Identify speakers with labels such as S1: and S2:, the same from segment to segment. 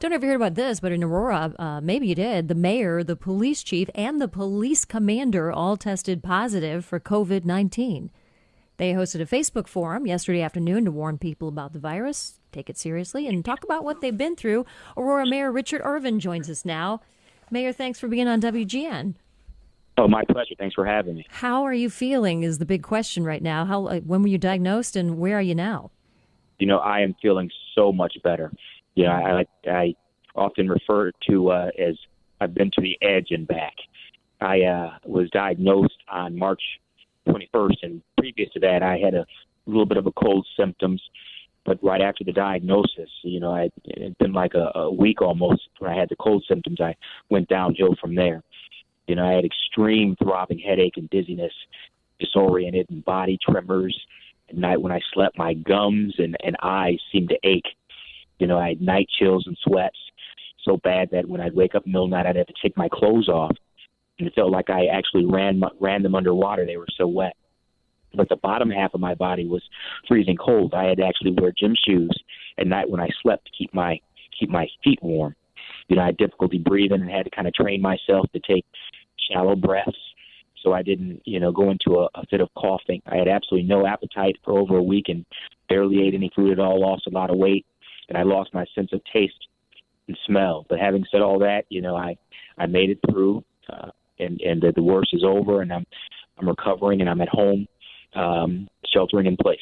S1: Don't know if you heard about this, but in Aurora, maybe you did, the mayor, the police chief, and the police commander all tested positive for COVID-19. They hosted a Facebook forum yesterday afternoon to warn people about the virus, take it seriously, and talk about what they've been through. Aurora Mayor Richard Irvin joins us now. Mayor, thanks for being on WGN.
S2: Oh, my pleasure. Thanks for having me.
S1: How are you feeling is the big question right now. When were you diagnosed and where are you now?
S2: I am feeling so much better. I often refer to as I've been to the edge and back. I was diagnosed on March 21st, and previous to that, I had a little bit of a cold symptoms. But right after the diagnosis, it had been like a week almost when I had the cold symptoms. I went downhill from there. I had extreme throbbing headache and dizziness, disoriented and body tremors. At night when I slept, my gums and eyes seemed to ache. I had night chills and sweats so bad that when I'd wake up in the middle of the night, I'd have to take my clothes off. And it felt like I actually ran them underwater. They were so wet. But the bottom half of my body was freezing cold. I had to actually wear gym shoes at night when I slept to keep my feet warm. I had difficulty breathing and had to kind of train myself to take shallow breaths so I didn't, go into a fit of coughing. I had absolutely no appetite for over a week and barely ate any food at all, lost a lot of weight, and I lost my sense of taste and smell. But having said all that, I made it through, and the worst is over, and I'm recovering, and I'm at home, sheltering in place.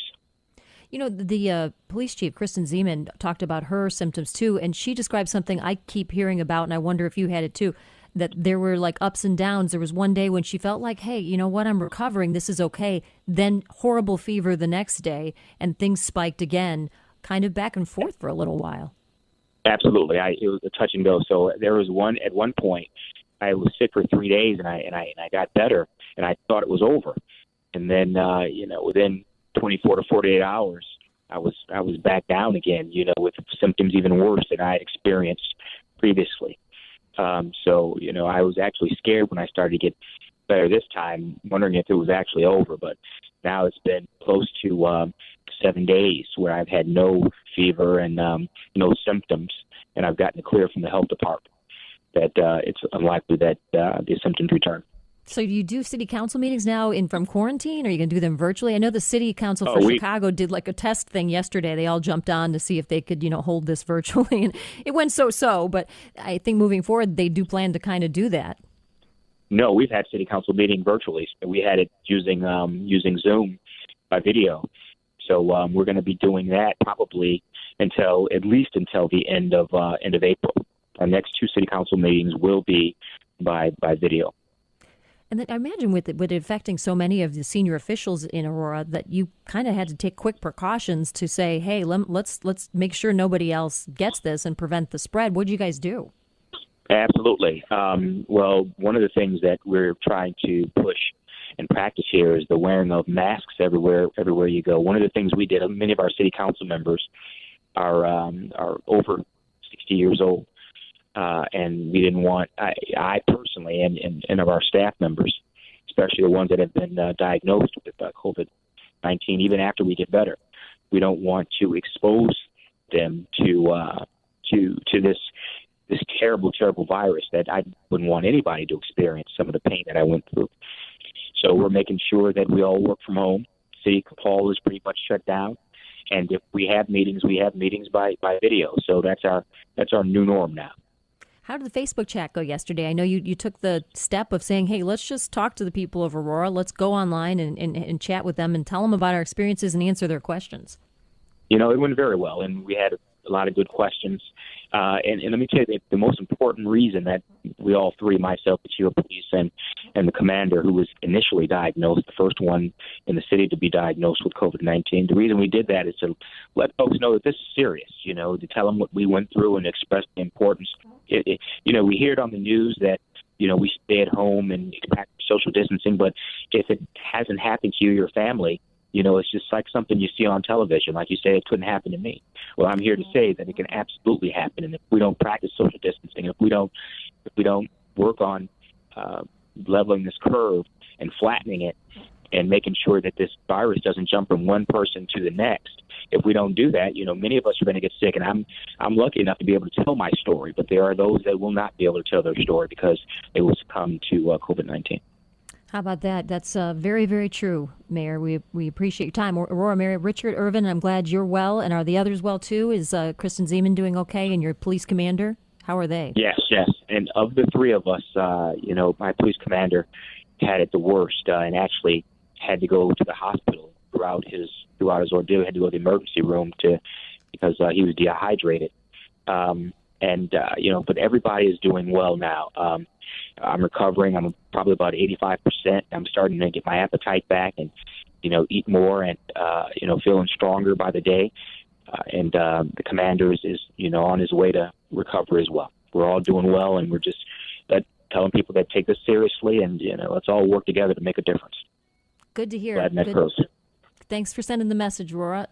S1: The police chief, Kristen Zeman, talked about her symptoms too, and she described something I keep hearing about, and I wonder if you had it too, that there were like ups and downs. There was one day when she felt like, hey, you know what, I'm recovering, this is okay. Then horrible fever the next day, and things spiked again, kind of back and forth for a little while.
S2: Absolutely. It was a touch and go. So there was at one point, I was sick for 3 days, and I got better, and I thought it was over. And then, within 24 to 48 hours, I was back down again, with symptoms even worse than I had experienced previously. I was actually scared when I started to get better this time, wondering if it was actually over. But now it's been close to 7 days where I've had no fever and no symptoms, and I've gotten a clear from the health department that it's unlikely that the symptoms return.
S1: So do you do city council meetings now from quarantine, or are you going to do them virtually? I know the city council for Chicago did like a test thing yesterday. They all jumped on to see if they could, hold this virtually. And it went so-so, but I think moving forward, they do plan to kind of do that.
S2: No, we've had city council meeting virtually. We had it using Zoom by video. So we're going to be doing that probably until the end of April. Our next two city council meetings will be by video.
S1: And then I imagine with it affecting so many of the senior officials in Aurora that you kind of had to take quick precautions to say, hey, let's make sure nobody else gets this and prevent the spread. What did you guys do?
S2: Absolutely. Well, one of the things that we're trying to push and practice here is the wearing of masks everywhere you go. One of the things we did, many of our city council members are over 60 years old. And we didn't want, I personally, and of our staff members, especially the ones that have been diagnosed with COVID-19, even after we get better, we don't want to expose them to this terrible, terrible virus that I wouldn't want anybody to experience some of the pain that I went through. So we're making sure that we all work from home. City Hall is pretty much shut down. And if we have meetings by video. So that's our new norm now.
S1: How did the Facebook chat go yesterday? I know you took the step of saying, hey, let's just talk to the people of Aurora. Let's go online and chat with them and tell them about our experiences and answer their questions.
S2: It went very well, and we had a lot of good questions. And let me tell you, the most important reason that we all three, myself, the chief of police, and the commander, who was initially diagnosed, the first one in the city to be diagnosed with COVID-19, the reason we did that is to let folks know that this is serious, to tell them what we went through and express the importance. We hear it on the news that, we stay at home and practice social distancing, but if it hasn't happened to you or your family, it's just like something you see on television. Like you say, it couldn't happen to me. Well, I'm here to say that it can absolutely happen. And if we don't practice social distancing, if we don't work on leveling this curve and flattening it and making sure that this virus doesn't jump from one person to the next, if we don't do that, many of us are going to get sick. And I'm lucky enough to be able to tell my story, but there are those that will not be able to tell their story because they will succumb to COVID-19.
S1: How about that? That's very, very true, Mayor. We appreciate your time. Aurora, Mayor Richard Irvin, I'm glad you're well. And are the others well, too? Is Kristen Zeman doing okay, and your police commander? How are they? Yes.
S2: And of the three of us, my police commander had it the worst and actually had to go to the hospital throughout his ordeal. He had to go to the emergency room because he was dehydrated. But everybody is doing well now. I'm recovering. I'm probably about 85%. I'm starting to get my appetite back and, eat more and, feeling stronger by the day. The commander is on his way to recover as well. We're all doing well, and we're just telling people that take this seriously, and, let's all work together to make a difference.
S1: Good to hear.
S2: Glad that grows.
S1: Thanks for sending the message, Aurora.